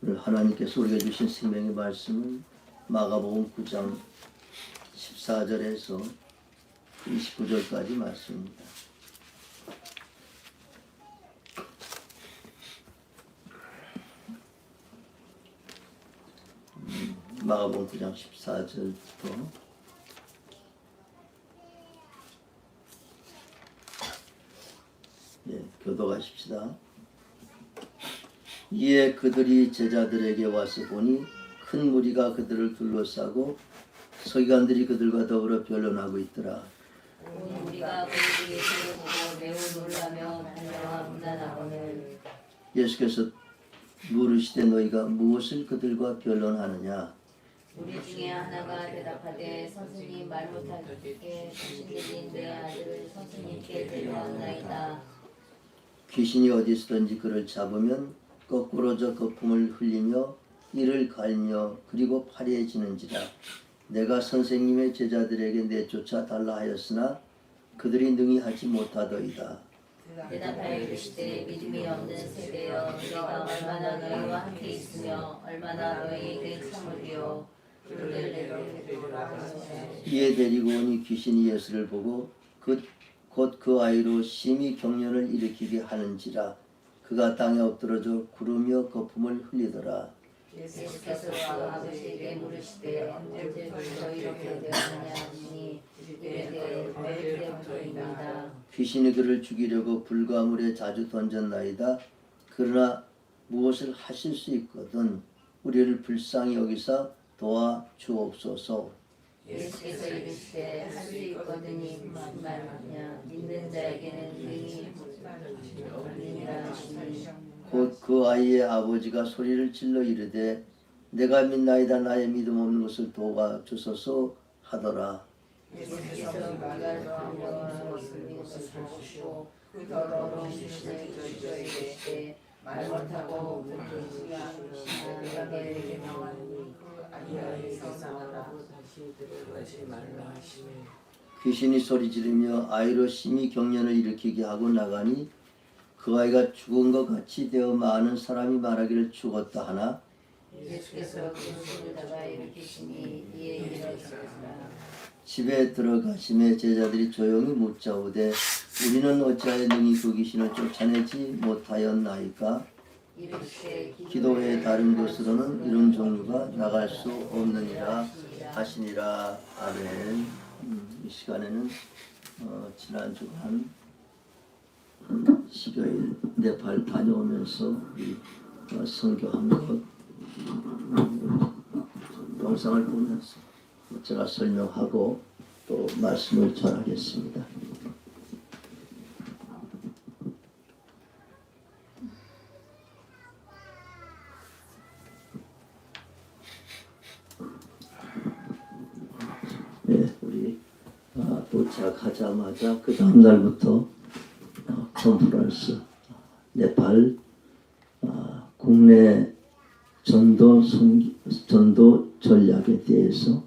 오늘 하나님께서 우리에게 주신 생명의 말씀은 마가복음 9장 14절에서 29절까지 말씀입니다. 마가복음 9장 14절부터 교도하십시다. 이에 그들이 제자들에게 와서 보니 큰 무리가 그들을 둘러싸고 서기관들이 그들과 더불어 변론하고 있더라. 우리가 그들이 그를 보고 매우 놀라며 단정하 문안하거늘 예수께서 물으시되 너희가 무엇을 그들과 변론하느냐? 우리 중에 하나가 대답하되 선생님 말 못하게 귀신들이 내 아들을 선생님께 데려왔나이다. 귀신이 어디서든지 그를 잡으면 거꾸로 저 거품을 흘리며 이를 갈며 그리고 파리해지는지라. 내가 선생님의 제자들에게 내쫓아 달라 하였으나 그들이 능히 하지 못하더이다. 대답하여 이르시되 믿음이 없는 세대여 내가 얼마나 너희와 함께 있으며 얼마나 너희에게 참으리요. 그를 내게 데리라 하시되 이에 데리고 오니 귀신이 예수를 보고 곧 그 아이로 심히 경련을 일으키게 하는지라. 그가 땅에 엎드러져 구르며 거품을 흘리더라. 예수께서 그 아버지에게 물으시되 언제부터 이렇게 되었느냐 하시니 이르되 어릴 때부터입니다. 귀신이 그를 죽이려고 불과 물에 자주 던졌나이다. 그러나 무엇을 하실 수 있거든 우리를 불쌍히 여기사 도와 주옵소서. 예수께서 이르시되 할 수 있거든이 무슨 말이냐. 믿는 자에게는 능히 하느니라 하시니 곧 그 아이의 아버지가 소리를 질러 이르되 내가 믿나이다. 나의 믿음 없는 것을 도와 주소서 하더라. 예수께서 그가 더한 것을 믿고 보시고 그 더러운 귀신을 저희에게 말 못하고 그에게 명하니 아이에게서 나오라. 귀신이 소리 지르며 아이로 심히 경련을 일으키게 하고 나가니 그 아이가 죽은 것 같이 되어 많은 사람이 말하기를 죽었다 하나 예수께서 그 소리다가 일으키시니 이에 일어서라. 집에 들어가심에 제자들이 조용히 묻자오되 우리는 어찌하여 능히 그 귀신을 쫓아내지 못하였나이까? 이르시되 기도 외에 다른 곳으로는 이런 종류가 나갈 수 없느니라 하시니라. 아멘. 이 시간에는 지난 주간 10여일 네팔 다녀오면서 선교한 것 영상을 보면서 제가 설명하고 또 말씀을 전하겠습니다. 네, 우리 도착하자마자 그 다음 날부터 컨퍼런스 네팔 국내 전도 전략에 대해서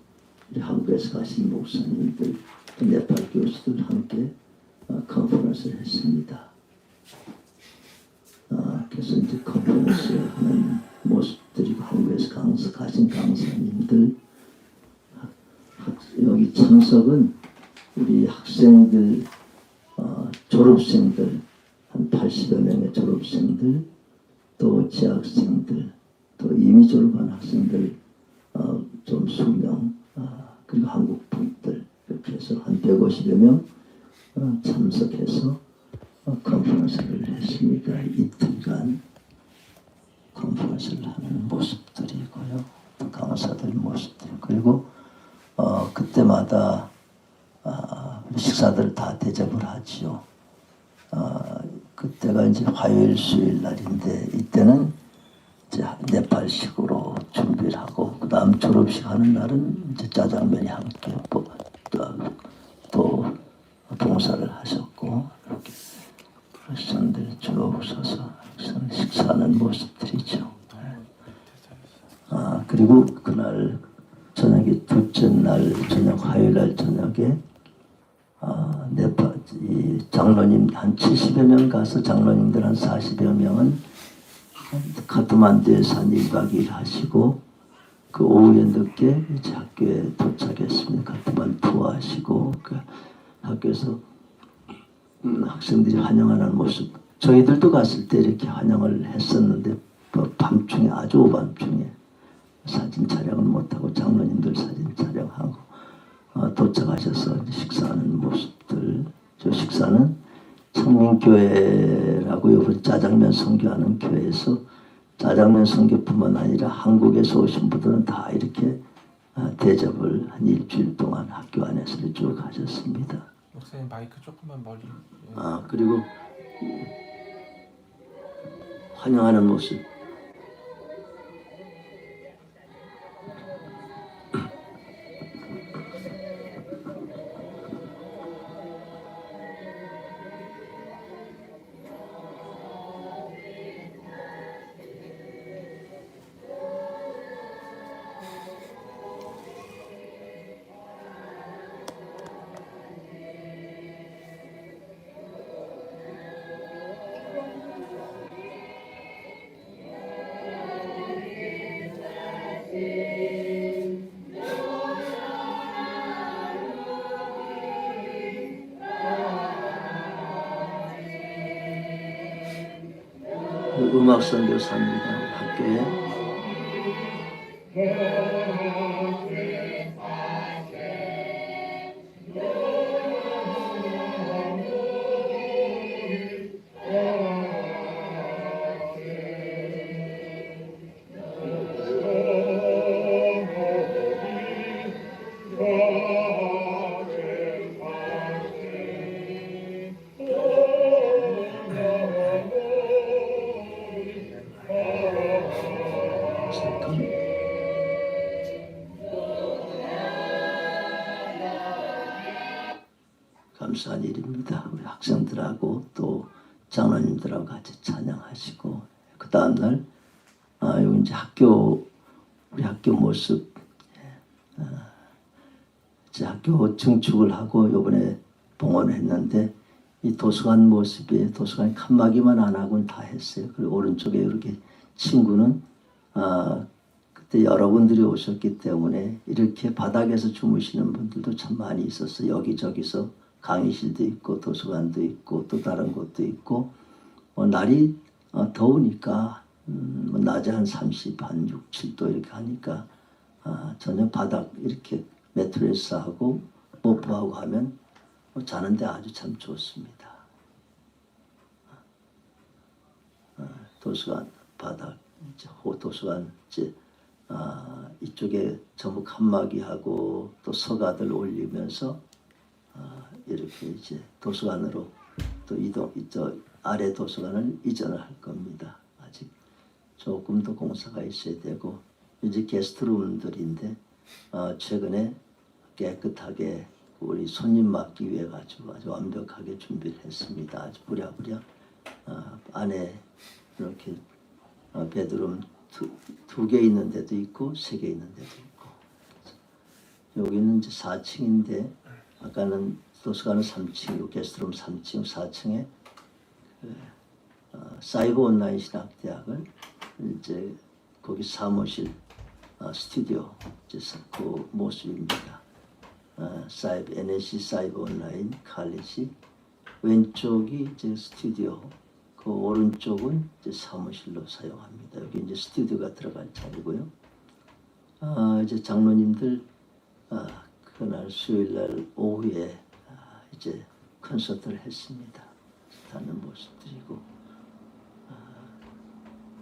우리 한국에서 가신 목사님들, 네팔 교수들 함께 컨퍼런스를 했습니다. 그래서 이제 컨퍼런스 하는 모습들이 한국에서 가신 강사님들 여기 참석은 우리 학생들, 졸업생들 한 80여 명의 졸업생들, 또 재학생들, 또 이미 졸업한 학생들 좀 수명, 그리고 한국 분들 이렇게 해서 한 150여 명 참석해서 컨퍼런스를 했습니다. 이틀간 컨퍼런스를 하는 모습들이고요. 강사들 모습들 그리고 그때마다 식사들 다 대접을 하지요. 그때가 이제 화요일 수요일 날인데 이때는 이제 네팔식으로 준비를 하고 그 다음 졸업식 하는 날은 이제 짜장면이 함께 또 봉사를 하셨고 이렇게 그러신들 줄 서서 식사하는 모습들이죠. 그리고 그날 저녁에 둘째 날 저녁 화요일 날 저녁에 네팔 장로님 한 70여 명 가서 장로님들 한 40여 명은 카트만두에서 한 1박 2일 하시고 그 오후에 늦게 이제 학교에 도착했습니다. 카트만두 투어하시고 그 학교에서 학생들이 환영하는 모습 저희들도 갔을 때 이렇게 환영을 했었는데 밤중에 아주 오밤중에 사진 촬영을 못하고 장로님들 사진 촬영하고 도착하셔서 식사하는 모습들. 저 식사는 청민교회라고 여러분 짜장면 선교하는 교회에서 짜장면 선교뿐만 아니라 한국에서 오신 분들은 다 이렇게 대접을 한 일주일 동안 학교 안에서 쭉 하셨습니다. 목사님 마이크 조금만 멀리. 그리고 환영하는 모습. 음악 선교사입니다. 학교에. 감사한 일입니다. 우리 학생들하고 또 장로님들하고 같이 찬양하시고 그 다음날 여기 이제 우리 학교 모습 이제 학교 증축을 하고 요번에 봉헌했는데 이 도서관 모습이 도서관 칸막이만 안 하고는 다 했어요. 그리고 오른쪽에 이렇게 친구는 그때 여러분들이 오셨기 때문에 이렇게 바닥에서 주무시는 분들도 참 많이 있었어요. 여기저기서 강의실도 있고 도서관도 있고 또 다른 곳도 있고 날이 더우니까 낮에 한 30, 한 6, 7도 이렇게 하니까 전혀 바닥 이렇게 매트리스하고 모프하고 하면 자는데 아주 참 좋습니다. 도서관 바닥 이제 도서관 이제 이쪽에 전부 칸막이하고 또 서가들 올리면서 이렇게 이제 도서관으로 또 저 아래 도서관을 이전을 할 겁니다. 아직 조금 더 공사가 있어야 되고 이제 게스트룸들인데 최근에 깨끗하게 우리 손님 맞기 위해 가지고 아주 완벽하게 준비를 했습니다. 아주 부랴부랴 안에 이렇게 베드룸 두 개 있는 데도 있고 3개 있는 데도 있고 여기는 이제 4층인데 아까는 도서관은 3층이고 게스트룸 3층 4층에 사이버 온라인 신학대학을 이제 거기 사무실 스튜디오 그 모습입니다. NSC 사이버 온라인 칼리지 왼쪽이 이제 스튜디오 그 오른쪽은 이제 사무실로 사용합니다. 여기 이제 스튜디오가 들어갈 자리고요. 이제 장로님들 그날 수요일날 오후에 이제 콘서트를 했습니다. 하는 모습들이고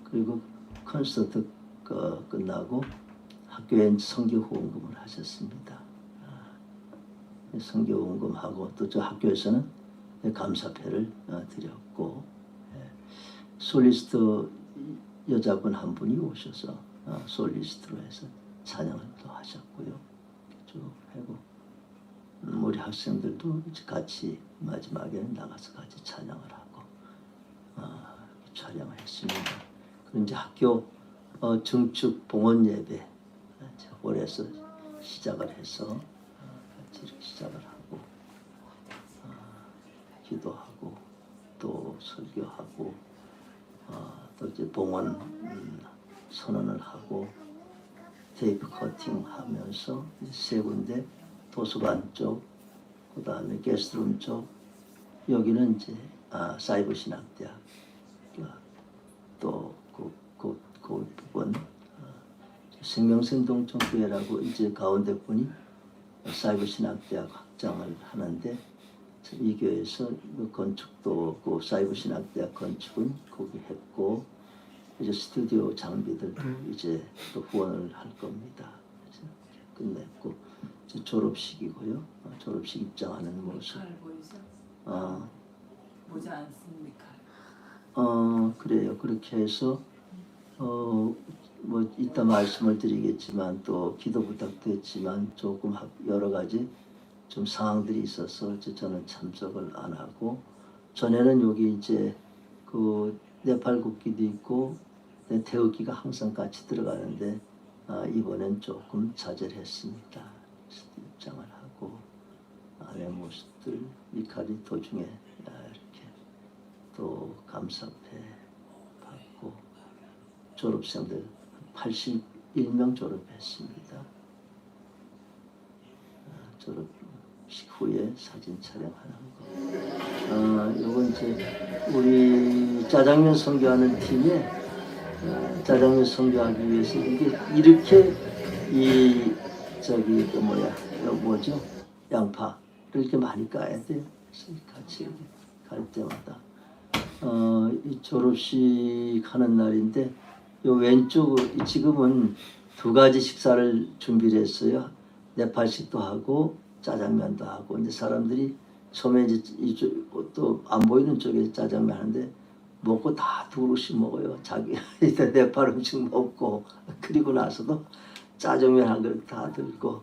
그리고 콘서트 끝나고 학교에 성교 후원금을 하셨습니다. 성교 후원금하고 또 저 학교에서는 감사패를 드렸고 솔리스트 여자분 한 분이 오셔서 솔리스트로 해서 찬양을 또 하셨고요. 쭉 하고 우리 학생들도 같이 마지막에 나가서 같이 찬양을 하고 촬영을 했습니다. 그리고 이제 학교 증축 봉헌 예배 올해서 시작을 해서 같이 이렇게 시작을 하고 기도하고 또 설교하고 또 이제 봉헌 선언을 하고 테이프 커팅하면서 세 군데 도서관 쪽, 그 다음에 게스트룸 쪽, 여기는 이제 사이버 신학대학, 또 그 부분 생명생동정교회라고 이제 가운데 분이 사이버 신학대학 확장을 하는데 이 교회에서 그 건축도 그 사이버 신학대학 건축은 거기 했고 이제 스튜디오 장비들도 이제 또 후원을 할 겁니다. 그래서 끝냈고 이제 졸업식이고요. 졸업식 입장하는 모습. 칼 보이죠? 어, 보지 않습니까? 그래요. 그렇게 해서 뭐 이따 말씀을 드리겠지만 또 기도 부탁도 했지만 조금 여러 가지 좀 상황들이 있어서 이제 저는 참석을 안 하고 전에는 여기 이제 그 네팔 국기도 있고 태극기가 항상 같이 들어가는데 이번엔 조금 자제를 했습니다. 입장을 하고 안의 모습들 미카리 도중에 이렇게 또 감사패 받고 졸업생들 81명 졸업했습니다. 졸업식 후에 사진 촬영하는 거. 요건 이제 우리 짜장면 선교하는 팀에 짜장면 선교하기 위해서 이게 이렇게 이 저기 그 뭐죠 양파 이렇게 많이 까야 돼요. 그래서 같이 이렇게 갈 때마다 이 졸업식 하는 날인데 요 왼쪽 지금은 두 가지 식사를 준비를 했어요. 네팔식도 하고 짜장면도 하고. 근데 사람들이 처음에 이제 이쪽 또 안 보이는 쪽에 짜장면 하는데 먹고 다 두 그릇씩 먹어요. 자기 일단 네팔 음식 먹고 그리고 나서도 짜장면 한 그릇 다 들고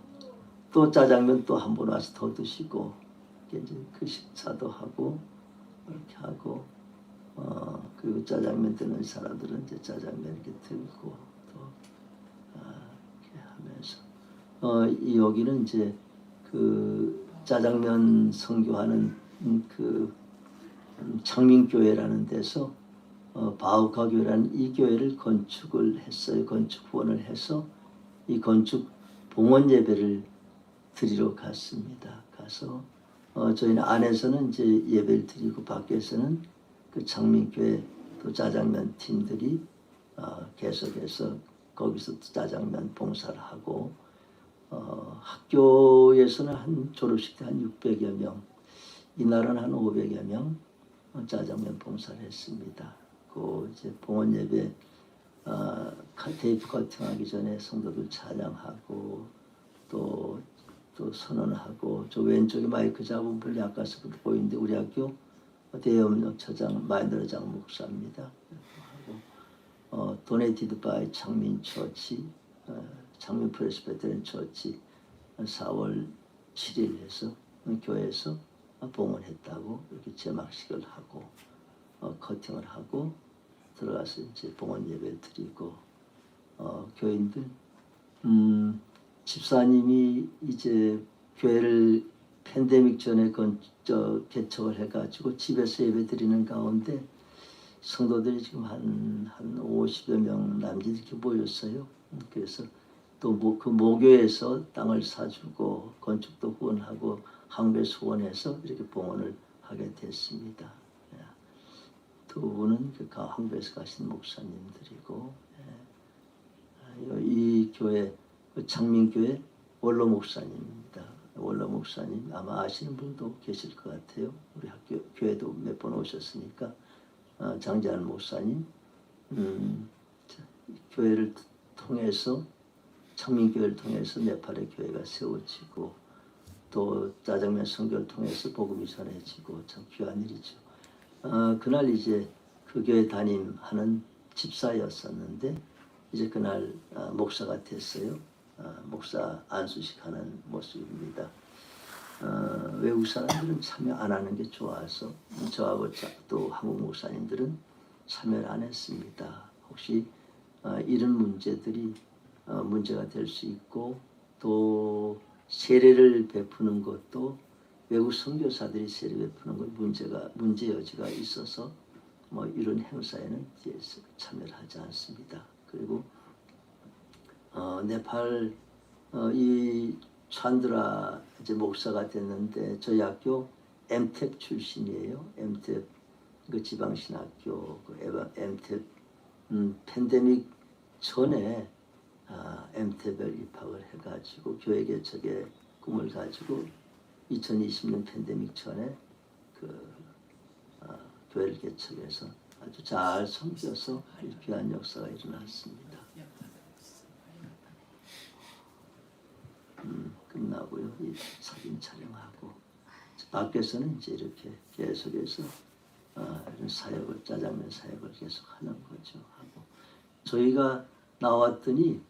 또 짜장면 또 한 번 와서 더 드시고 이제 그 식사도 하고 그렇게 하고 그리고 짜장면 드는 사람들은 이제 짜장면 이렇게 들고 또 이렇게 하면서 여기는 이제 그 짜장면 선교하는 그 창민교회라는 데서 바우카 교회라는 이 교회를 건축을 했어요. 건축 후원을 해서 이 건축 봉헌 예배를 드리러 갔습니다. 가서 저희는 안에서는 이제 예배를 드리고 밖에서는 그 창민교회 또 짜장면 팀들이 계속해서 거기서 짜장면 봉사를 하고 학교에서는 한 졸업식 때 한 600여 명, 이날은 한 500여 명 짜장면 봉사를 했습니다. 그 이제 봉헌 예배 테이프 커팅하기 전에 성도들 찬양하고 또 선언하고 저 왼쪽에 마이크 잡은 분이 아까서부터 보이는데 우리 학교 대염역 처장 마인드러장 목사입니다. 도네이티드 바이 창민 처치 창민 프레스베테리안 처치 4월 7일 해서 교회에서 봉헌했다고 이렇게 제막식을 하고 커팅을 하고 들어가서 이제 봉헌 예배를 드리고 교인들 집사님이 이제 교회를 팬데믹 전에 개척을 해가지고 집에서 예배 드리는 가운데 성도들이 지금 한 50여 명 남짓 이렇게 모였어요. 그래서 또 그 모교에서 땅을 사주고 건축도 후원하고 한국에서 후원해서 이렇게 봉헌을 하게 됐습니다. 두 분은 그 한국에서 가신 목사님들이고 이 교회 창민교회 원로 목사님입니다. 원로 목사님 아마 아시는 분도 계실 것 같아요. 우리 학교 교회도 몇 번 오셨으니까 장재환 목사님 교회를 통해서 창민교회를 통해서 네팔의 교회가 세워지고 또 짜장면 선교를 통해서 복음이 전해지고 참 귀한 일이죠. 그날 이제 그 교회 담임하는 집사였었는데 이제 그날 목사가 됐어요. 목사 안수식 하는 모습입니다. 외국 사람들은 참여 안 하는 게 좋아서 저하고 또 한국 목사님들은 참여를 안 했습니다. 혹시 이런 문제들이 문제가 될 수 있고 또 세례를 베푸는 것도 외국 선교사들이 세례 베푸는 것 문제 여지가 있어서 뭐 이런 행사에는 참여를 하지 않습니다. 그리고 네팔 이 찬드라 이제 목사가 됐는데 저희 학교 엠텍 출신이에요. 엠텍 그 지방신학교 그 엠텍 팬데믹 전에 엠텍을 입학을 해가지고 교회 개척의 꿈을 가지고 2020년 팬데믹 전에 교회를 개척해서 아주 잘 섬겨서 귀한 역사가 일어났습니다. 끝나고요. 이 사진 촬영하고 밖에서는 이제 이렇게 계속해서 이런 사역을 짜장면 사역을 계속 하는 거죠. 하고 저희가 나왔더니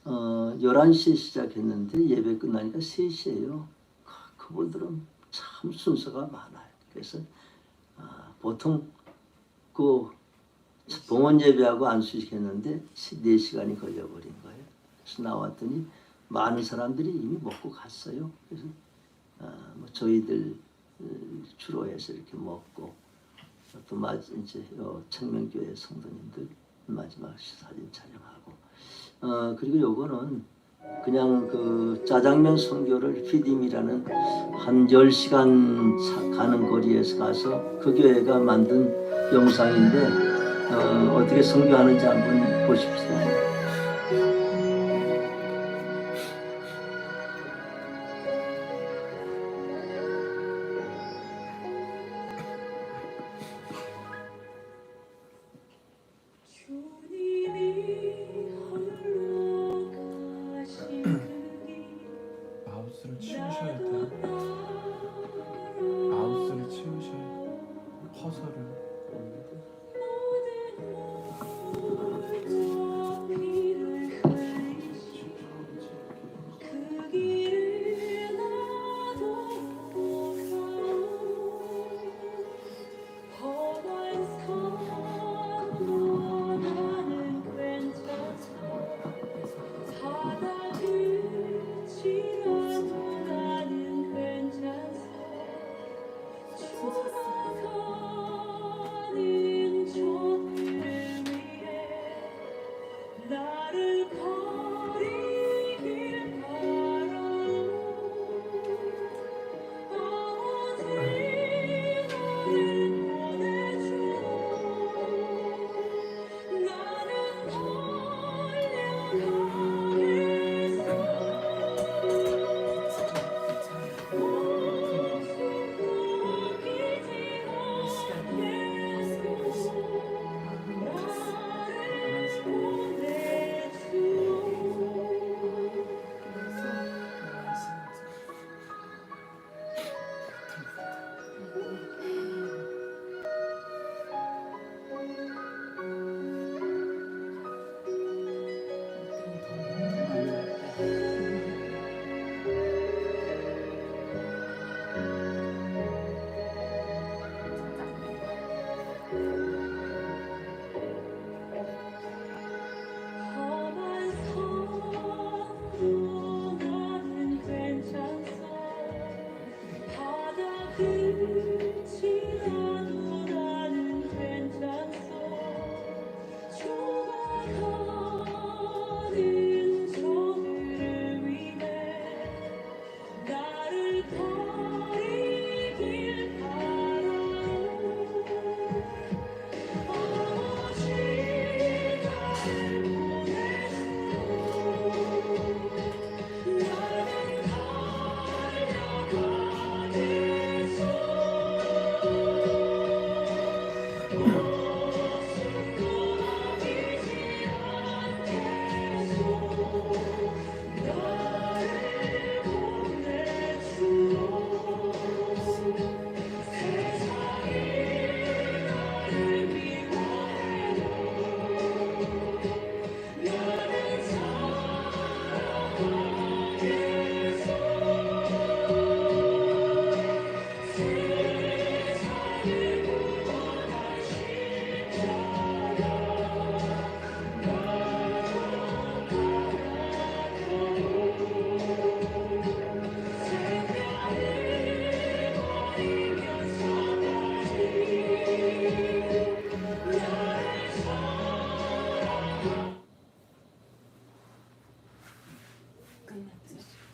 11시에 시작했는데 예배 끝나니까 3시예요. 그분들은 참 순서가 많아요. 그래서 보통 그 봉헌 예배하고 안수식 했는데 4시간이 걸려버린 거예요. 그래서 나왔더니 많은 사람들이 이미 먹고 갔어요. 그래서 뭐 저희들 주로 해서 이렇게 먹고 또 이제 청명교회 성도님들 마지막 사진 촬영하고 그리고 요거는 그냥 그 짜장면 선교를 피딤이라는 한 10시간 가는 거리에서 가서 그 교회가 만든 영상인데 어떻게 선교하는지 한번 보십시다. 마우스를 치우셔야 돼요. 마우스를 치우셔야 돼요. 커서를.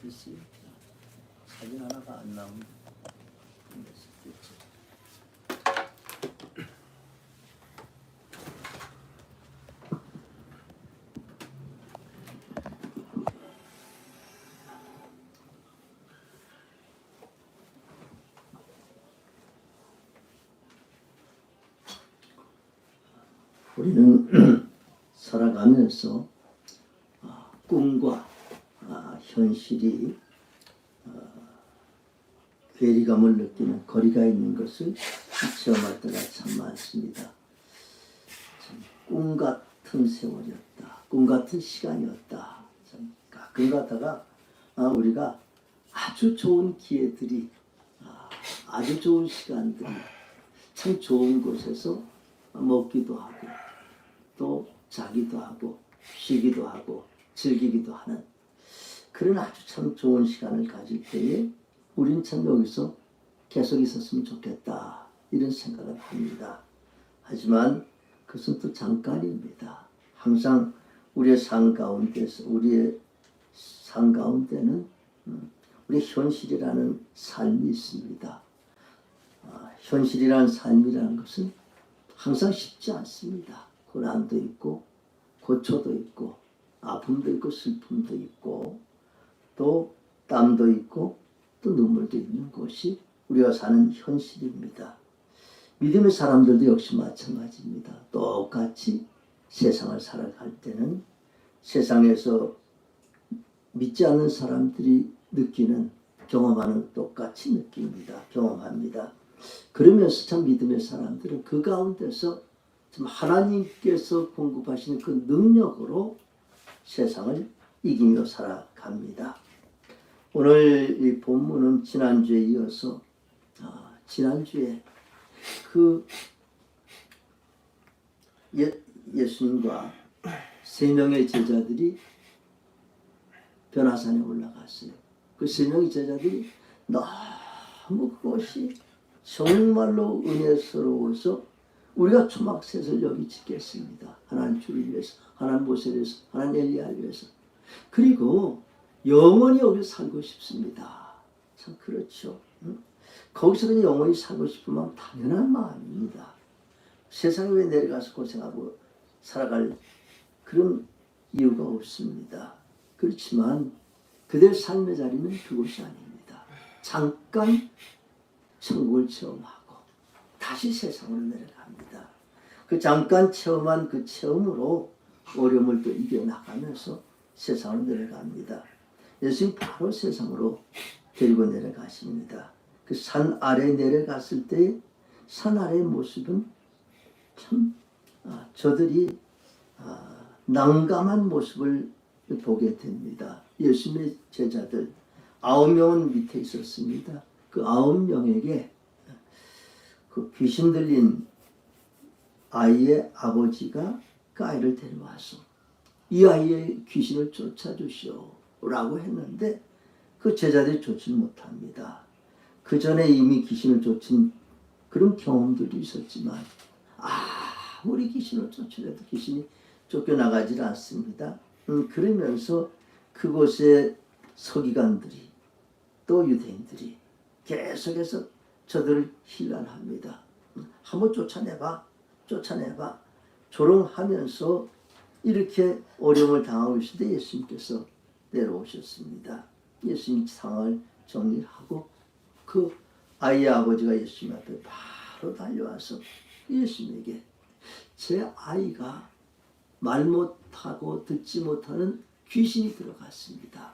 글쎄 사진 하나가 안 나오면 됐지. 우리는 살아가면서 꿈과 현실이 괴리감을 느끼는 거리가 있는 것을 체험할 때가 참 많습니다. 참 꿈 같은 세월이었다. 꿈 같은 시간이었다. 참 가끔 가다가 우리가 아주 좋은 기회들이 아주 좋은 시간들이 참 좋은 곳에서 먹기도 하고 또 자기도 하고 쉬기도 하고 즐기기도 하는 그런 아주 참 좋은 시간을 가질 때에 우린 참 여기서 계속 있었으면 좋겠다 이런 생각을 합니다. 하지만 그것은 또 잠깐입니다. 항상 우리의 삶 가운데는 우리의 현실이라는 삶이 있습니다. 현실이라는 삶이라는 것은 항상 쉽지 않습니다. 고난도 있고 고초도 있고 아픔도 있고 슬픔도 있고 또 땀도 있고 또 눈물도 있는 것이 우리가 사는 현실입니다. 믿음의 사람들도 역시 마찬가지입니다. 똑같이 세상을 살아갈 때는 세상에서 믿지 않는 사람들이 느끼는 경험하는 똑같이 느낍니다. 경험합니다. 그러면서 참 믿음의 사람들은 그 가운데서 참 하나님께서 공급하시는 그 능력으로 세상을 이기며 살아갑니다. 오늘 이 본문은 지난주에 이어서 지난주에 그 예수님과 3명의 제자들이 변화산에 올라갔어요. 그 3명의 제자들이 너무 그것이 정말로 은혜스러워서 우리가 초막셋을 여기 짓겠습니다. 하나님 주를 위해서, 하나님 모세를 위해서, 하나님 엘리야를 위해서. 그리고 영원히 여기 살고 싶습니다. 참 그렇죠. 거기서는 영원히 살고 싶으면 당연한 마음입니다. 세상에 왜 내려가서 고생하고 살아갈 그런 이유가 없습니다. 그렇지만 그들 삶의 자리는 그곳이 아닙니다. 잠깐 천국을 체험하고 다시 세상으로 내려갑니다. 그 잠깐 체험한 그 체험으로 어려움을 또 이겨나가면서 세상으로 내려갑니다. 예수님 바로 세상으로 데리고 내려가십니다. 그 산 아래 내려갔을 때 산 아래의 모습은 참 저들이 난감한 모습을 보게 됩니다. 예수님의 제자들 9명은 밑에 있었습니다. 그 9명에게 그 귀신 들린 아이의 아버지가 그 아이를 데려와서 이 아이의 귀신을 쫓아주시오 라고 했는데 그 제자들이 쫓지 못합니다. 그 전에 이미 귀신을 쫓은 그런 경험들도 있었지만 아무리 귀신을 쫓으려도 귀신이 쫓겨나가지 않습니다. 그러면서 그곳에 서기관들이 또 유대인들이 계속해서 저들을 희난합니다. 한번 쫓아내봐 조롱하면서 이렇게 어려움을 당하고 있을 때 예수님께서 내려오셨습니다. 예수님 상황을 정리하고 그 아이의 아버지가 예수님 앞에 바로 달려와서 예수님에게 제 아이가 말 못하고 듣지 못하는 귀신이 들어갔습니다.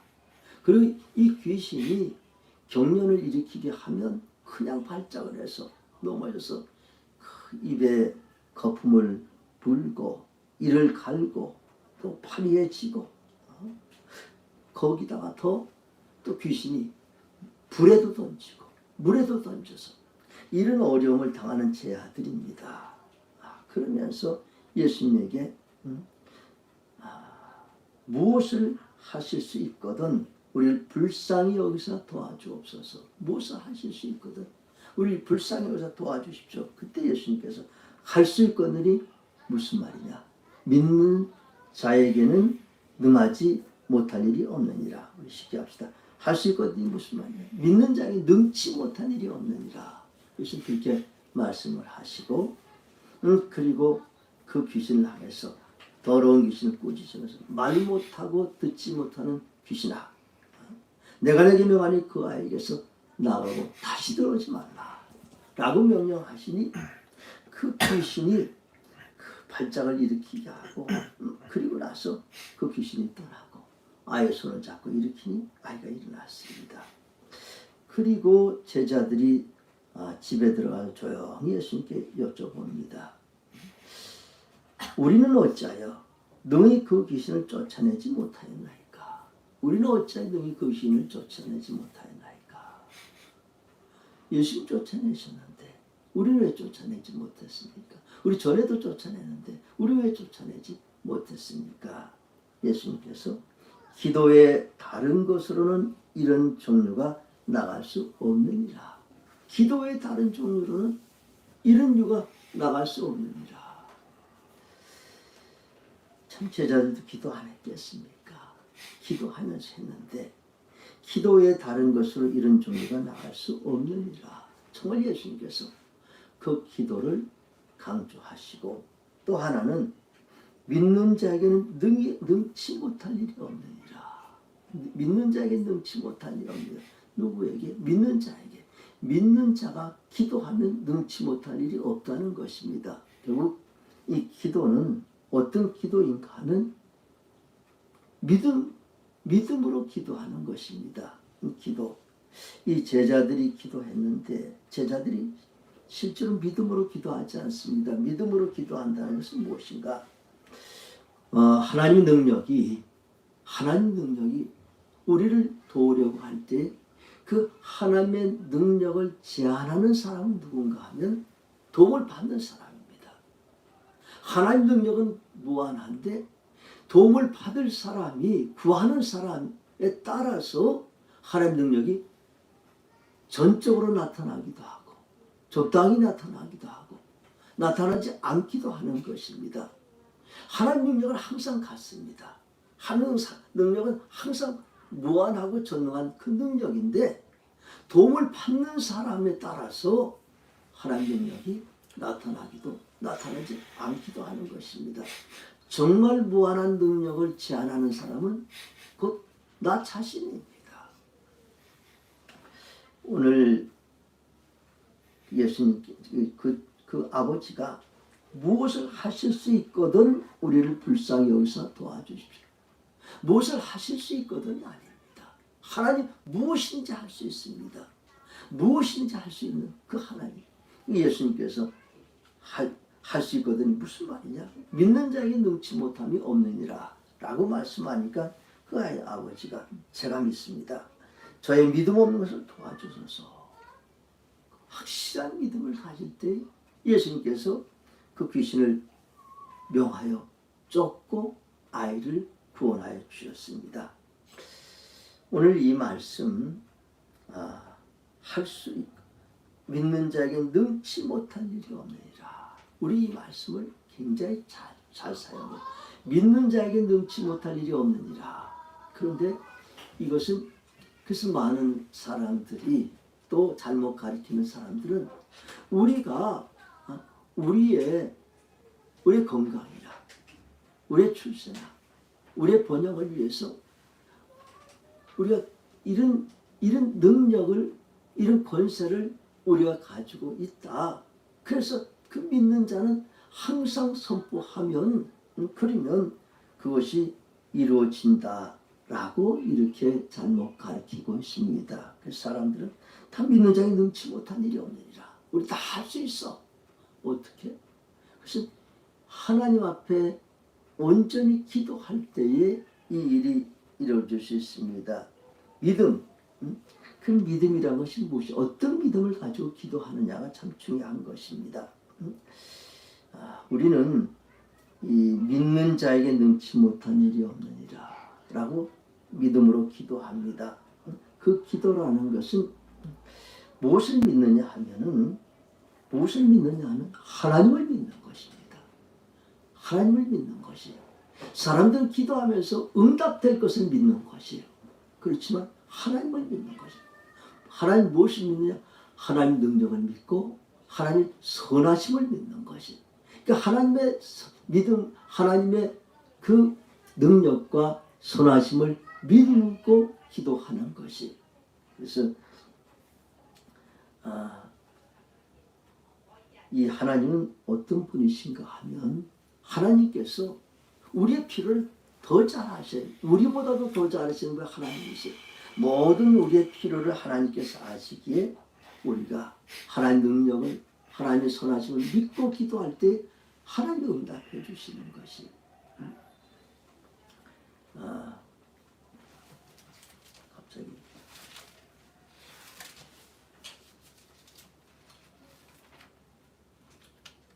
그리고 이 귀신이 경련을 일으키게 하면 그냥 발작을 해서 넘어져서 그 입에 거품을 불고 이를 갈고 또 파리에 지고 거기다가 또 귀신이 불에도 던지고 물에도 던져서 이런 어려움을 당하는 제 아들입니다. 그러면서 예수님에게 무엇을 하실 수 있거든 우리를 불쌍히 여기서 도와주옵소서. 무엇을 하실 수 있거든 우리를 불쌍히 여기서 도와주십시오. 그때 예수님께서 할 수 있거든이 무슨 말이냐. 믿는 자에게는 능하지 못할 일이 없느니라. 우리 쉽게 합시다. 할 수 있거든요. 무슨 말이냐. 믿는 자에게 능치 못한 일이 없느니라. 그래서 그렇게 말씀을 하시고 그리고 그 귀신을 향해서 더러운 귀신을 꾸짖으면서 말 못하고 듣지 못하는 귀신아, 내가 내게 명하니 그 아이에게서 나가고 다시 들어오지 말라 라고 명령하시니 그 귀신이 그 발작을 일으키게 하고 그리고 나서 그 귀신이 떠나고 아이의 손을 잡고 일으키니 아이가 일어났습니다. 그리고 제자들이 집에 들어가서 조용히 예수님께 여쭤봅니다. 우리는 어찌하여 능히 그 귀신을 쫓아내지 못하였나이까? 우리는 어찌하여 능히 그 귀신을 쫓아내지 못하였나이까? 예수님 쫓아내셨는데 우리는 왜 쫓아내지 못했습니까? 우리 전에도 쫓아내는데 우리 왜 쫓아내지 못했습니까? 예수님께서 기도의 다른 것으로는 이런 종류가 나갈 수 없느니라. 기도의 다른 종류로는 이런 유가 나갈 수 없느니라. 참 제자들도 기도 안 했겠습니까? 기도하면서 했는데 기도의 다른 것으로 이런 종류가 나갈 수 없느니라. 정말 예수님께서 그 기도를 강조하시고 또 하나는 믿는 자에게는 능치 못할 일이 없느니라. 믿는 자에게 능치 못할 일이 없느니라. 누구에게? 믿는 자에게. 믿는 자가 기도하면 능치 못할 일이 없다는 것입니다. 결국 이 기도는 어떤 기도인가 하면 믿음으로 기도하는 것입니다. 기도. 이 제자들이 기도했는데 제자들이 실제로 믿음으로 기도하지 않습니다. 믿음으로 기도한다는 것은 무엇인가? 하나님의 능력이 우리를 도우려고 할 때 그 하나님의 능력을 제한하는 사람은 누군가 하면 도움을 받는 사람입니다. 하나님 능력은 무한한데 도움을 받을 사람이 구하는 사람에 따라서 하나님 능력이 전적으로 나타나기도 하고 적당히 나타나기도 하고 나타나지 않기도 하는 것입니다. 하나님 능력은 항상 같습니다. 하나님 능력은 항상 무한하고 전능한 그 능력인데 도움을 받는 사람에 따라서 하나님 능력이 나타나기도 나타나지 않기도 하는 것입니다. 정말 무한한 능력을 제한하는 사람은 곧 나 자신입니다. 오늘 예수님 그 아버지가 무엇을 하실 수 있거든 우리를 불쌍히 여기서 도와주십시오. 무엇을 하실 수 있거든이 아닙니다. 하나님 무엇인지 할 수 있습니다. 무엇인지 할 수 있는 그 하나님. 예수님께서 할 수 있거든이 무슨 말이냐? 믿는 자에게 능치 못함이 없느니라 라고 말씀하니까 그 아이 아버지가 제가 믿습니다. 저의 믿음 없는 것을 도와주소서. 확실한 믿음을 가질 때 예수님께서 그 귀신을 명하여 쫓고 아이를 구원하여 주셨습니다. 오늘 이 말씀 믿는 자에게 능치 못할 일이 없느니라. 우리 이 말씀을 굉장히 잘 사용해요. 믿는 자에게 능치 못할 일이 없느니라. 그런데 이것은 그래서 많은 사람들이 또 잘못 가르치는 사람들은 우리가 우리의 건강이나 우리의 출세나 우리의 번영을 위해서 우리가 이런 능력을 이런 권세를 우리가 가지고 있다. 그래서 그 믿는 자는 항상 선포하면 그러면 그것이 이루어진다라고 이렇게 잘못 가르치고 있습니다. 그래서 사람들은 다 믿는 자에게 능치 못한 일이 없느니라. 우리 다 할 수 있어. 어떻게? 그래서 하나님 앞에 온전히 기도할 때에 이 일이 이루어질 수 있습니다. 믿음. 그 믿음이라는 것이 무엇이 어떤 믿음을 가지고 기도하느냐가 참 중요한 것입니다. 우리는 이 믿는 자에게 능치 못한 일이 없느니라 라고 믿음으로 기도합니다. 그 기도라는 것은 무엇을 믿느냐 하면 하나님을 믿는 것입니다. 하나님을 믿는 것이에요. 사람들은 기도하면서 응답될 것을 믿는 것이에요. 그렇지만 하나님을 믿는 것이죠. 하나님 무엇을 믿느냐? 하나님 능력을 믿고 하나님 선하심을 믿는 것이. 그러니까 하나님의 믿음, 하나님의 그 능력과 선하심을 믿고 기도하는 것이. 그래서 이 하나님은 어떤 분이신가 하면 하나님께서 우리의 필요를 더 잘 아셔요. 우리보다도 더 잘 아시는 분 하나님이세요. 모든 우리의 필요를 하나님께서 아시기에 우리가 하나님 능력을, 하나님의 선하심을 믿고 기도할 때 하나님이 응답해 주시는 것이. 갑자기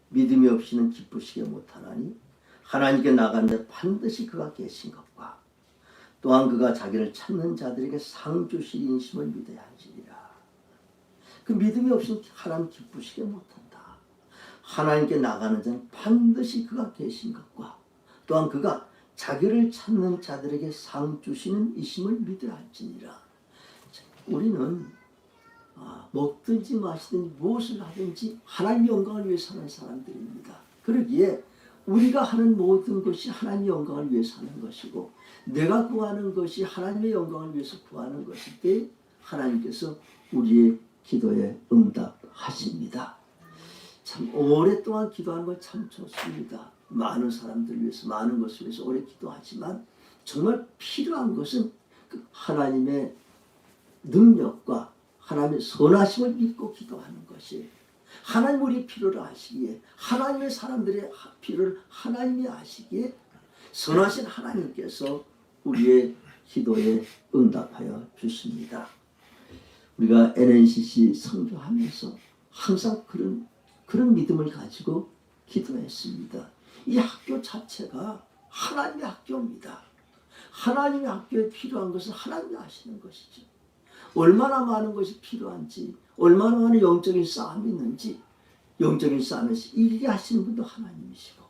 믿음이 없이는 기쁘시게 못하나니 하나님께 나가는데 반드시 그가 계신 것과 또한 그가 자기를 찾는 자들에게 상 주실 인심을 믿어야 하시리라. 그 믿음이 없이는 하나님 기쁘시게 못한다. 하나님께 나가는 자는 반드시 그가 계신 것과 또한 그가 자기를 찾는 자들에게 상 주시는 이심을 믿어야 할지니라. 우리는 먹든지 마시든지 무엇을 하든지 하나님의 영광을 위해 사는 사람들입니다. 그러기에 우리가 하는 모든 것이 하나님의 영광을 위해서 하는 것이고 내가 구하는 것이 하나님의 영광을 위해서 구하는 것일 때 하나님께서 우리의 기도에 응답하십니다. 참 오랫동안 기도하는 건 참 좋습니다. 많은 사람들 위해서 많은 것을 위해서 오래 기도하지만 정말 필요한 것은 그 하나님의 능력과 하나님의 선하심을 믿고 기도하는 것이. 하나님 우리의 필요를 아시기에 하나님의 사람들의 필요를 하나님이 아시기에 선하신 하나님께서 우리의 기도에 응답하여 주십니다. 우리가 NNCC 선교하면서 항상 그런 믿음을 가지고 기도했습니다. 이 학교 자체가 하나님의 학교입니다. 하나님의 학교에 필요한 것은 하나님이 아시는 것이죠. 얼마나 많은 것이 필요한지, 얼마나 많은 영적인 싸움이 있는지, 영적인 싸움을 이기게 하시는 분도 하나님이시고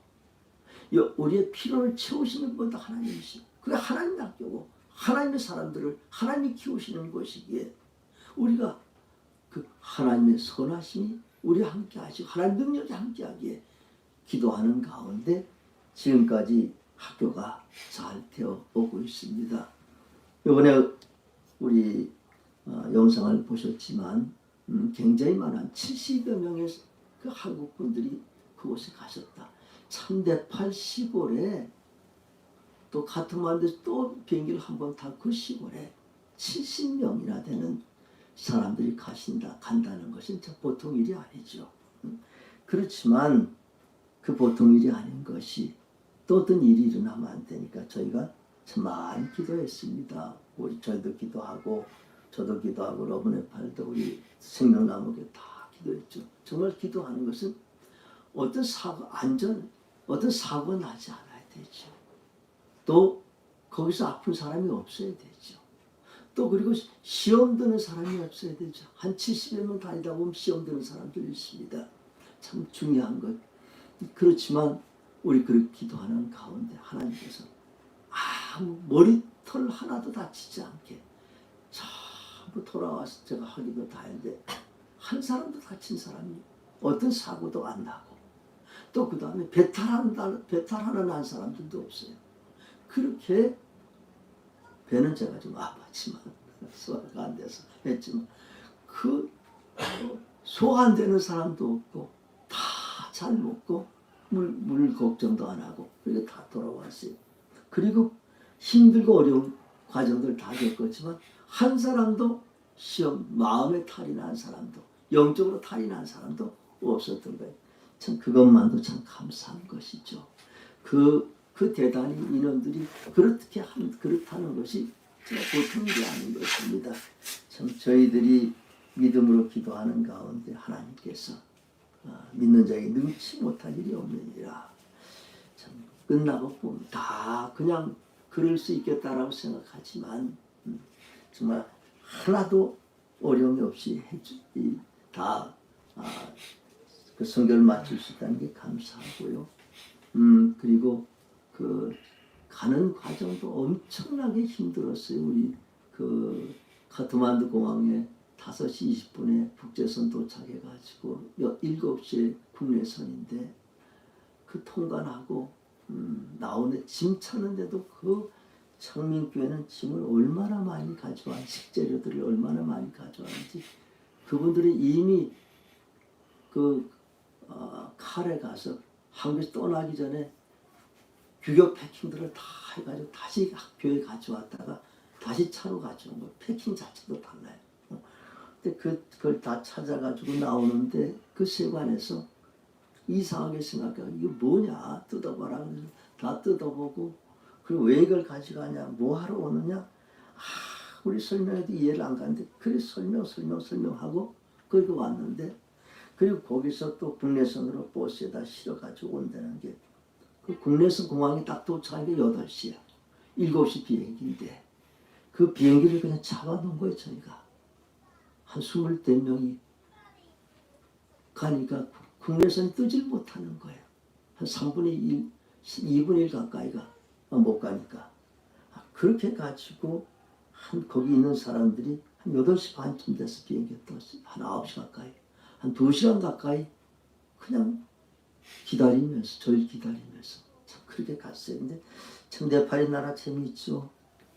우리의 필요를 채우시는 분도 하나님이시고 그게 하나님의 학교고 하나님의 사람들을 하나님이 키우시는 것이기에 우리가 그 하나님의 선하심이 우리와 함께 하시고 하나님 능력이 함께 하기에 기도하는 가운데 지금까지 학교가 잘 되어 오고 있습니다. 이번에 우리 영상을 보셨지만 굉장히 많은 70여 명의 그 한국 분들이 그곳에 가셨다. 참 네팔 시골에 또 카트만두에서 또 비행기를 한번 타 그 시골에 70명이나 되는 사람들이 간다는 것은 보통 일이 아니죠. 그렇지만 그 보통 일이 아닌 것이 또 어떤 일이 일어나면 안 되니까 저희가 참 많이 기도했습니다. 저희도 기도하고 저도 기도하고 러브네팔도 우리 생명나무교 다 기도했죠. 정말 기도하는 것은 어떤 어떤 사고가 나지 않아야 되죠. 또 거기서 아픈 사람이 없어야 되죠. 또 그리고 시험 드는 사람이 없어야 되죠. 한 70여 명 다니다 보면 시험 드는 사람들이 있습니다. 참 중요한 것. 그렇지만 우리 그렇게 기도하는 가운데 하나님께서 아무 머리털 하나도 다치지 않게 전부 돌아와서 제가 하기도 다 했는데 한 사람도 다친 사람이 어떤 사고도 안 나고 또 그 다음에 배탈 하나 난 사람들도 없어요. 그렇게 배는 제가 좀 아팠지만 소화가 안 돼서 했지만 그 소화 안 되는 사람도 없고 다 잘 먹고 물 걱정도 안 하고 그리고 다 돌아왔어요. 그리고 힘들고 어려운 과정들 다 겪었지만 한 사람도 시험 마음에 탈이 난 사람도 영적으로 탈이 난 사람도 없었던 거예요. 참 그것만도 참 감사한 것이죠. 그 대단히 인원들이 그렇다는 것이 보통 일이 아닌 것입니다. 참 저희들이 믿음으로 기도하는 가운데 하나님께서 믿는 자에게 능치 못할 일이 없느니라. 참 끝나고 보면 다 그냥 그럴 수 있겠다라고 생각하지만 정말 하나도 어려움이 없이 그 성결을 마칠 수 있다는 게 감사하고요. 그리고 그 가는 과정도 엄청나게 힘들었어요. 우리 그 카트만두 공항에 5시 20분에 국제선 도착해가지고 7시에 국내선인데 그 통관하고 나오는데 짐 차는데도 그 창민교회는 짐을 얼마나 많이 가져와 식재료들을 얼마나 많이 가져왔는지 그분들이 이미 그 칼에 가서 한국에서 떠나기 전에 규격 패킹들을 다 해가지고 다시 학교에 가져왔다가 다시 차로 가져온 거 패킹 자체도 달라요. 근데 그걸 다 찾아가지고 나오는데 그 세관에서 이상하게 생각하고 이거 뭐냐 뜯어봐라 그래서 다 뜯어보고 그리고 왜 이걸 가져가냐 뭐 하러 오느냐 우리 설명해도 이해를 안 가는데 그래 설명하고 그리고 왔는데 그리고 거기서 또 국내선으로 버스에다 실어가지고 온다는 게 그 국내선 공항에 딱 도착한 게 8시야 7시 비행기인데 그 비행기를 그냥 잡아놓은 거예요. 저희가 한 24명이 가니까 국내선 뜨질 못하는 거예요. 한 3분의 1, 2분의 1 가까이가 못 가니까 그렇게 가지고 거기 있는 사람들이 한 8시 반쯤 돼서 비행기 떴어요. 한 9시 가까이 한 2시간 가까이 그냥 기다리면서 저를 기다리면서 참 그렇게 갔어요. 근데 참 네팔의 나라 재미있죠.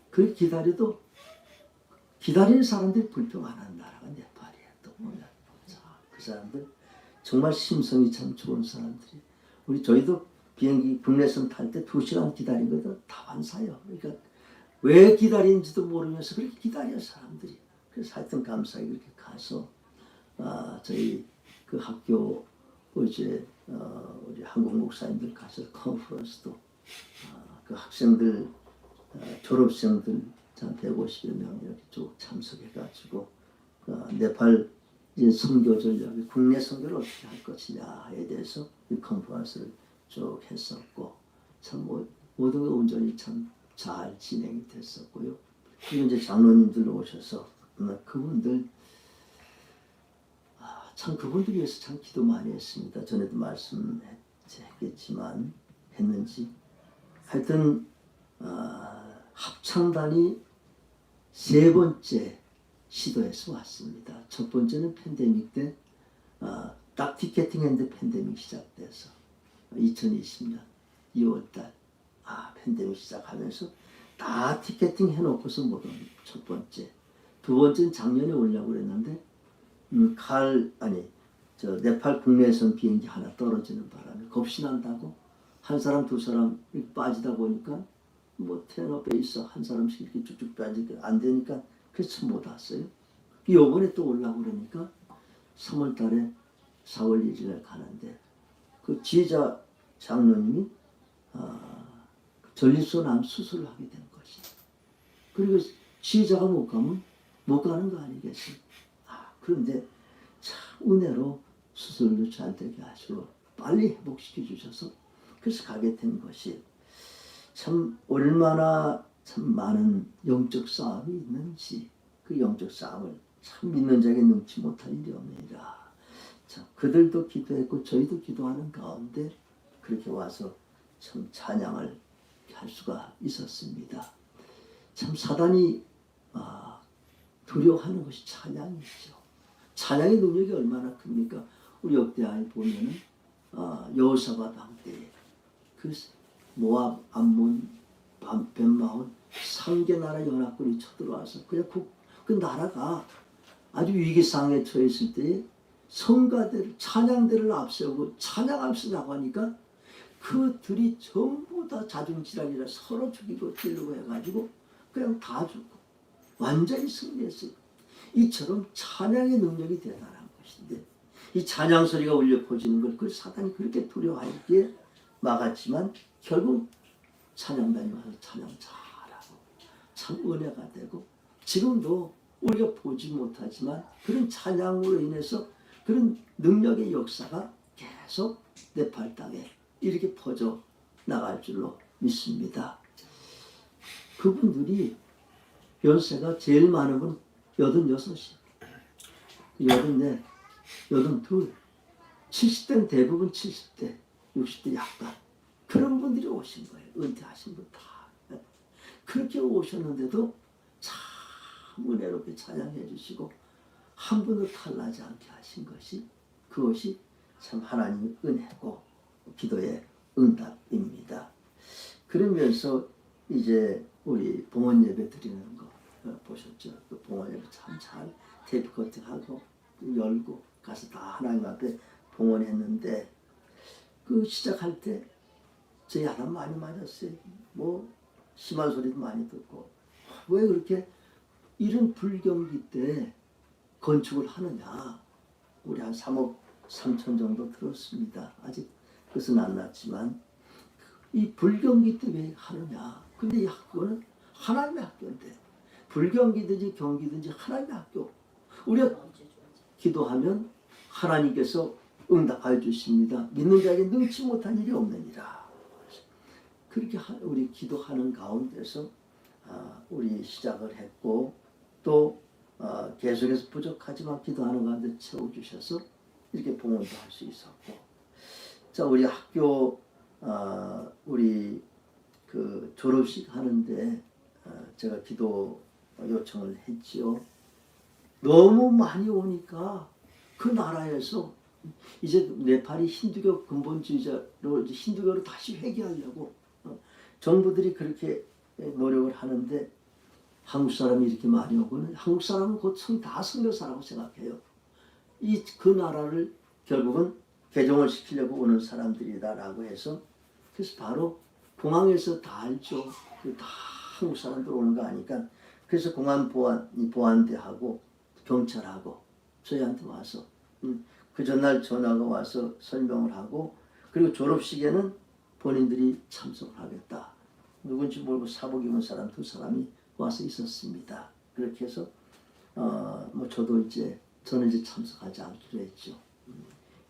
그 기다려도 기다리는 사람들이 불평 안 하는 나라가 네팔이에요. 또 보면 그 사람들 정말 심성이 참 좋은 사람들이 저희도 비행기 국내선 탈 때 2시간 기다린 것도 다반사요. 그러니까 왜 기다리는지도 모르면서 그렇게 기다려 사람들이. 그래서 하여튼 감사하게 그렇게 가서 저희 그 학교 이제 우리 한국 목사님들 가서 컨퍼런스도 그 학생들 졸업생들 한 150여 명 이렇게 쭉 참석해가지고 네팔 이제 선교 전략, 국내 선교를 어떻게 할 것이냐에 대해서 이 컨퍼런스를 쭉 했었고 참 모든 게 온전히 참 잘 진행이 됐었고요. 그리고 이제 장로님들 오셔서 그분들 참 그분들 위해서 참 기도 많이 했습니다. 전에도 말씀했겠지만 했는지 하여튼 합창단이 3번째 시도해서 왔습니다. 첫 번째는 팬데믹 때 딱 티켓팅 했는데 팬데믹 시작돼서 2020년 2월달 팬데믹 시작하면서 다 티켓팅 해놓고서 못 온 첫 번째. 두 번째는 작년에 오려고 그랬는데 네팔 국내선 비행기 하나 떨어지는 바람에 겁이 난다고 한 사람 두 사람 이렇게 빠지다 보니까 뭐 테너 베이스 한 사람씩 이렇게 쭉쭉 빠지니까 안 되니까 그래서 못 왔어요. 이번에 또 오려고 그러니까 3월 달에 4월 1일에 가는데 그 지혜자 장로님이 전립선암 수술을 하게 된 것이. 그리고 지혜자가 못 가면 못 가는 거 아니겠어요? 그런데 참 은혜로 수술도 잘 되게 하시고 빨리 회복시켜 주셔서 그래서 가게 된 것이 참 얼마나 참 많은 영적 싸움이 있는지 그 영적 싸움을 참 믿는 자에게 능치 못할 일이 없느니라. 참 그들도 기도했고 저희도 기도하는 가운데 그렇게 와서 참 찬양을 할 수가 있었습니다. 참 사단이 두려워하는 것이 찬양이죠. 찬양의 능력이 얼마나 큽니까? 우리 역대하에 보면은 여호사밧 왕 때에 그 모압, 암몬, 벳마온 3개 나라 연합군이 쳐들어와서 그냥 그 나라가 아주 위기 상황에 처했을 때에 성가대를 찬양대를 앞세우고 찬양하면서 나가니까 그들이 전부 다 자중질환이라 서로 죽이고 찌르고 해가지고 그냥 다 죽고 완전히 승리했어요. 이처럼 찬양의 능력이 대단한 것인데 이 찬양 소리가 울려 퍼지는 걸 그 사단이 그렇게 두려워하기에 막았지만 결국 찬양단이 와서 찬양 잘하고 참 은혜가 되고 지금도 우리가 보지 못하지만 그런 찬양으로 인해서 그런 능력의 역사가 계속 네팔 땅에 이렇게 퍼져 나갈 줄로 믿습니다. 그분들이 연세가 제일 많은 분 86이, 84, 82, 70대는 대부분 70대, 60대 약간 그런 분들이 오신 거예요. 은퇴하신 분 다. 그렇게 오셨는데도 참 은혜롭게 찬양해 주시고 한 분도 탈나지 않게 하신 것이 그것이 참 하나님의 은혜고 기도의 응답입니다. 그러면서 이제 우리 봉헌 예배 드리는 거 보셨죠? 그 봉헌 예배 참 잘 테이프 커팅하고 열고 가서 다 하나님 앞에 봉헌했는데 그 시작할 때 저희 하나님 많이 맞았어요. 뭐 심한 소리도 많이 듣고 왜 그렇게 이런 불경기 때 건축을 하느냐. 우리 한 3억 3천 정도 들었습니다. 아직 그것은 안 났지만 이 불경기 때 왜 하느냐. 근데 이 학교는 하나님의 학교인데 불경기든지 경기든지 하나님의 학교. 우리가 기도하면 하나님께서 응답하여 주십니다. 믿는 자에게 능치 못한 일이 없느니라. 그렇게 우리 기도하는 가운데서 우리 시작을 했고 또 계속해서 부족하지만 기도하는 가운데 채워주셔서 이렇게 봉헌도 할 수 있었고 자 우리 학교 우리 그 졸업식 하는데 제가 기도 요청을 했지요. 너무 많이 오니까 그 나라에서 이제 네팔이 힌두교 근본주의자로 힌두교로 다시 회귀하려고 정부들이 그렇게 노력을 하는데 한국 사람이 이렇게 많이 오고는 한국 사람은 곧 다 선교사라고 생각해요. 그 나라를 결국은 개종을 시키려고 오는 사람들이다라고 해서 그래서 바로 공항에서 다 알죠. 다 한국 사람들 오는 거 아니까 그래서 공안 보안대하고 경찰하고 저희한테 와서 그 전날 전화가 와서 설명을 하고 그리고 졸업식에는 본인들이 참석을 하겠다. 누군지 모르고 사복 입은 사람 2사람이 와서 있었습니다. 그렇게 해서 뭐 저는 이제 참석하지 않기로 했죠.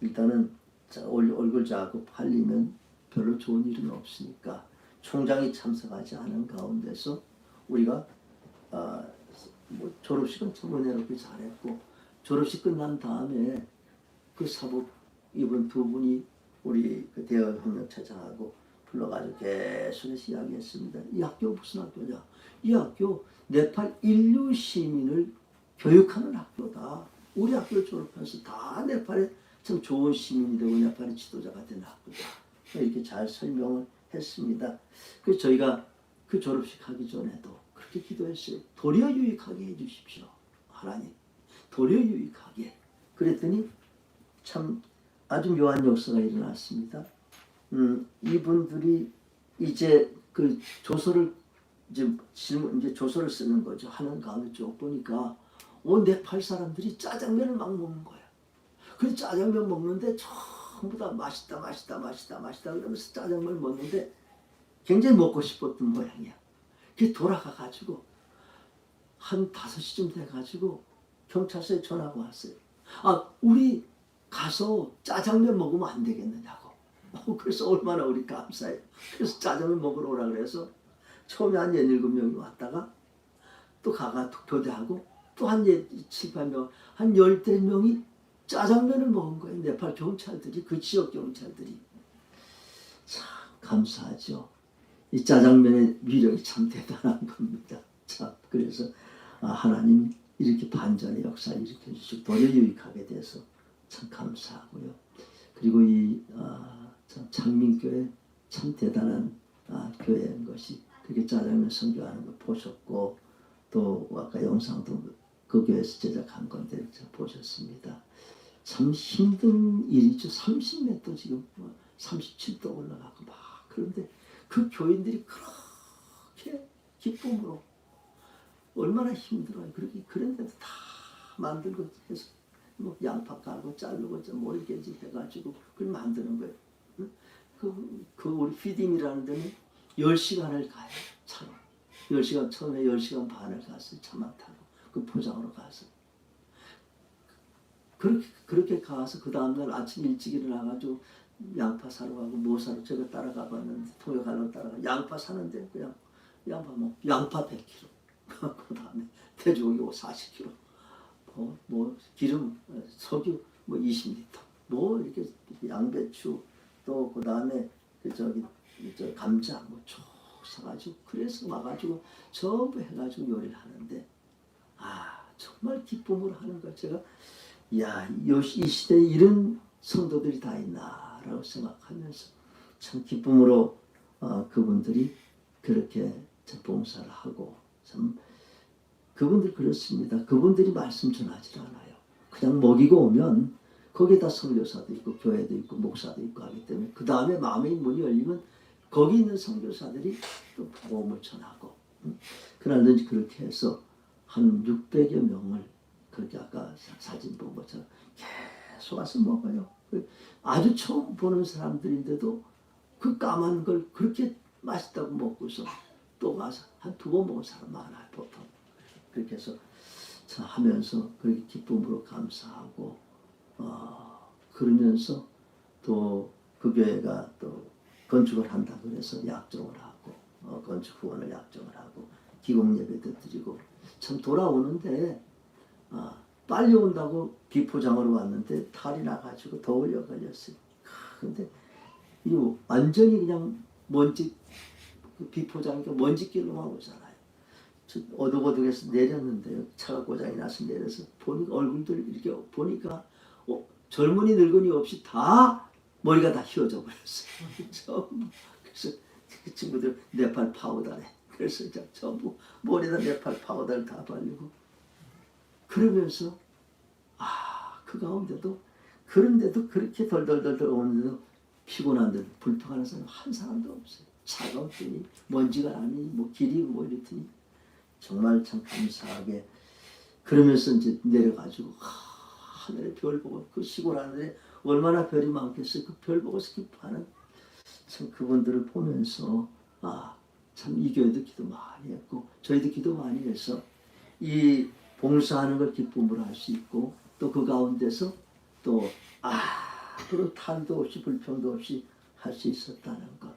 일단은 얼굴 자꾸 팔리면 별로 좋은 일은 없으니까 총장이 참석하지 않은 가운데서 우리가 뭐 졸업식은 참 은혜롭게 잘했고 졸업식 끝난 다음에 그 사복 입은 2분이 우리 그 대여협력차장하고 불러가지고 계속해서 이야기했습니다. 이 학교 무슨 학교냐? 이 학교 네팔 인류 시민을 교육하는 학교다. 우리 학교를 졸업해서 다 네팔에 참 좋은 시민이 되고 네팔의 지도자가 되는 학교다. 이렇게 잘 설명을 했습니다. 그래서 저희가 그 졸업식 하기 전에도 그렇게 기도했어요. 도리어 유익하게 해주십시오. 하나님. 도리어 유익하게. 그랬더니 참 아주 묘한 역사가 일어났습니다. 이분들이 이제 그 조서를 이제 조서를 쓰는 거죠. 하는 가운데 쭉 보니까 온 네팔 사람들이 짜장면을 막 먹는 거예요. 그 짜장면 먹는데 전부 다 맛있다 그러면서 짜장면을 먹는데 굉장히 먹고 싶었던 모양이야. 그게 돌아가 가지고 한 5시쯤 돼 가지고 경찰서에 전화가 왔어요. 우리 가서 짜장면 먹으면 안 되겠느냐고. 그래서 얼마나 우리 감사해요. 그래서 짜장면 먹으러 오라 그래서 처음에 한 17명이 왔다가 또 교대하고 또 한 7, 8명, 한 13명이 짜장면을 먹은 거예요. 네팔 경찰들이, 그 지역 경찰들이. 참 감사하죠. 이 짜장면의 위력이 참 대단한 겁니다. 참 그래서 하나님 이렇게 반전의 역사를 일으켜 주시고 도리어 유익하게 돼서 참 감사하고요. 그리고 이 참 창민교회 참 대단한 교회인 것이 그렇게 짜장면 선교하는 거 보셨고 또 아까 영상도 그 교회에서 제작한 건데 보셨습니다. 참 힘든 일이죠. 30m 지금 37도 올라가고 막 그런데 그 교인들이 그렇게 기쁨으로 얼마나 힘들어요. 그런데도 다 만들고 해서 뭐 양파 깔고 자르고 뭐 이렇게 해가지고 그걸 만드는 거예요. 그 우리 피딩이라는 데는 10시간을 가요. 차로. 10시간 처음에 10시간 반을 갔어요. 차만 타고 그 포장으로 가서 그렇게 가서 그 다음날 아침 일찍 일어나가지고 양파 사러 가고 뭐 사러 제가 따라가 봤는데 통역하려고 따라가 양파 사는데 그냥 양파 100kg 그 다음에 돼지고기 40kg 뭐 기름 석유 뭐 20리터 뭐 이렇게 양배추 또 그 다음에 감자 뭐 쭉 사가지고 그래서 와가지고 전부 해가지고 요리를 하는데 정말 기쁨으로 하는 것. 제가 이 시대에 이런 성도들이 다 있나라고 생각하면서 참 기쁨으로 그분들이 그렇게 봉사를 하고, 참 그분들 그렇습니다. 그분들이 말씀 전하지 않아요. 그냥 먹이고 오면 거기에다 선교사도 있고 교회도 있고 목사도 있고 하기 때문에 그 다음에 마음의 문이 열리면 거기 있는 선교사들이 또 복음을 전하고, 그날든지 그렇게 해서 한 600여 명을 그렇게 아까 사진 본 것처럼 계속 와서 먹어요. 아주 처음 보는 사람들인데도 그 까만 걸 그렇게 맛있다고 먹고서 또 가서 한 2번 먹은 사람 많아요, 보통. 그렇게 해서 하면서 그렇게 기쁨으로 감사하고, 그러면서 또 그 교회가 또 건축을 한다 그래서 약정을 하고, 건축 후원을 약정을 하고 기공 예배도 드리고, 참 돌아오는데 빨리 온다고 비포장으로 왔는데 탈이 나가지고 더울려 걸렸어요. 근데 이 완전히 그냥 먼지, 그 비포장이니까 먼지길로만 오잖아요. 어둑어둑해서 내렸는데요. 차가 고장이 나서 내려서 보니까 얼굴들 이렇게 보니까 젊은이 늙은이 없이 다 머리가 다 휘어져 버렸어요. 그래서 그 친구들 네팔 파우더래. 그래서 전부 머리에다 네팔 파우더를 다 바르고, 그러면서 그 가운데도, 그런데도 그렇게 덜덜덜덜 오는데도 피곤한데도 불평하는 사람 한 사람도 없어요. 차가 없더니 먼지가 나니 뭐 길이 뭐 이랬더니 정말 참 감사하게. 그러면서 이제 내려가지고 하늘에 별 보고, 그 시골 하늘에 얼마나 별이 많겠어요. 그 별 보고서 기뻐하는 참 그분들을 보면서 참 이 교회도 기도 많이 했고 저희도 기도 많이 해서 이 봉사하는 걸 기쁨으로 할 수 있고, 또 그 가운데서 또 그런 탈도 없이 불평도 없이 할 수 있었다는 것.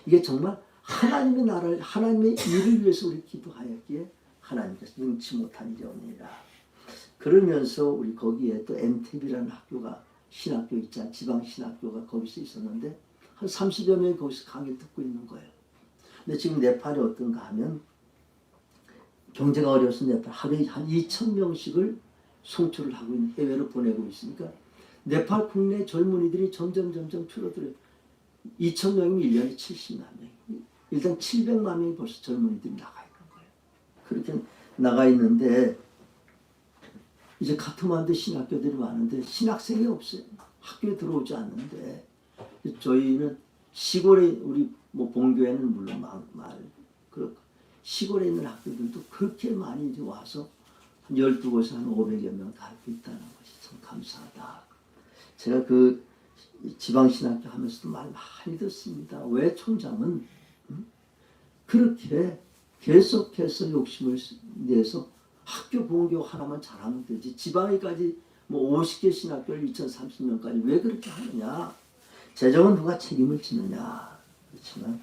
이게 정말 하나님의 나라를, 하나님의 일을 위해서 우리 기도하였기에 하나님께서 능치 못한 일이 없느니라. 그러면서 우리 거기에 또 MTB라는 학교가, 신학교 있잖아요. 지방 신학교가 거기서 있었는데 한 30여 명이 거기서 강의 듣고 있는 거예요. 근데 지금 네팔이 어떤가 하면 경제가 어려워서 네팔 하루에 한 2,000명씩을 송출을 하고 있는, 해외로 보내고 있으니까 네팔 국내 젊은이들이 점점 줄어들어요. 2,000명이면 1년에 70만 명. 일단 700만 명이 벌써 젊은이들이 나가 있는 거예요. 그렇게 나가 있는데 이제 카트만두 신학교들이 많은데 신학생이 없어요. 학교에 들어오지 않는데, 저희는 시골에, 우리 뭐 본교회는 물론 그렇고 시골에 있는 학교들도 그렇게 많이 이제 와서 한 12곳에 한 500여 명 가르치고 있다는 것이 참 감사하다. 제가 그 지방신학교 하면서도 말 많이 듣습니다. 왜 총장은 그렇게 계속해서 욕심을 내서 학교 본교 하나만 잘하면 되지, 지방에까지 뭐 50개 신학교를 2030년까지 왜 그렇게 하느냐. 재정은 누가 책임을 지느냐. 그렇지만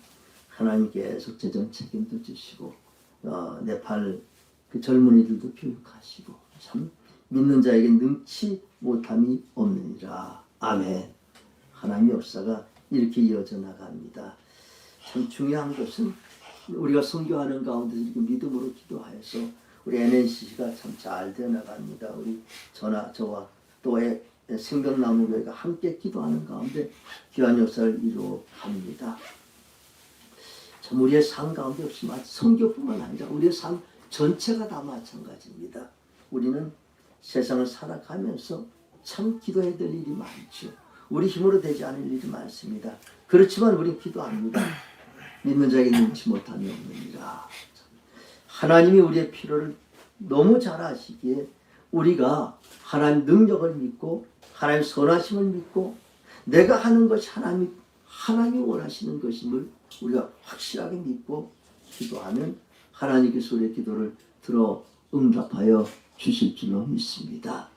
하나님 계속 재정 책임도 주시고, 네팔 그 젊은이들도 교육하시고, 참 믿는 자에게 능치 못함이 없느니라. 아멘. 하나님의 역사가 이렇게 이어져 나갑니다. 참 중요한 것은 우리가 선교하는 가운데 이렇게 믿음으로 기도하여서 우리 NNCC가 참 잘 되어 나갑니다. 우리 저와 또 생명나무교회가 함께 기도하는 가운데 귀한 역사를 이루어 갑니다. 참 우리의 삶 가운데 없이 선교뿐만 아니라 우리의 삶 전체가 다 마찬가지입니다. 우리는 세상을 살아가면서 참 기도해야 될 일이 많죠. 우리 힘으로 되지 않을 일이 많습니다. 그렇지만 우리는 기도합니다. 믿는 자에게 능치 못함이 없느니라. 하나님이 우리의 필요를 너무 잘 아시기에 우리가 하나님 능력을 믿고 하나님 선하심을 믿고 내가 하는 것이 하나님이 원하시는 것임을 우리가 확실하게 믿고 기도하면 하나님께서 우리의 기도를 들어 응답하여 주실 줄로 믿습니다.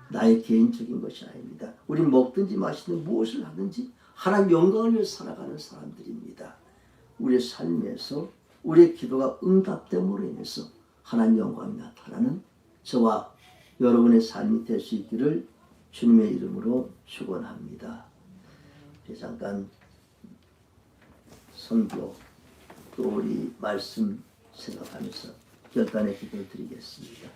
나의 개인적인 것이 아닙니다. 우리 먹든지 마시든 무엇을 하든지 하나님 영광을 위해 살아가는 사람들입니다. 우리의 삶에서 우리의 기도가 응답됨으로 인해서 하나님 영광이 나타나는 저와 여러분의 삶이 될 수 있기를 주님의 이름으로 축원합니다. 잠깐 선교 또 우리 말씀 생각하면서 결단의 기도를 드리겠습니다.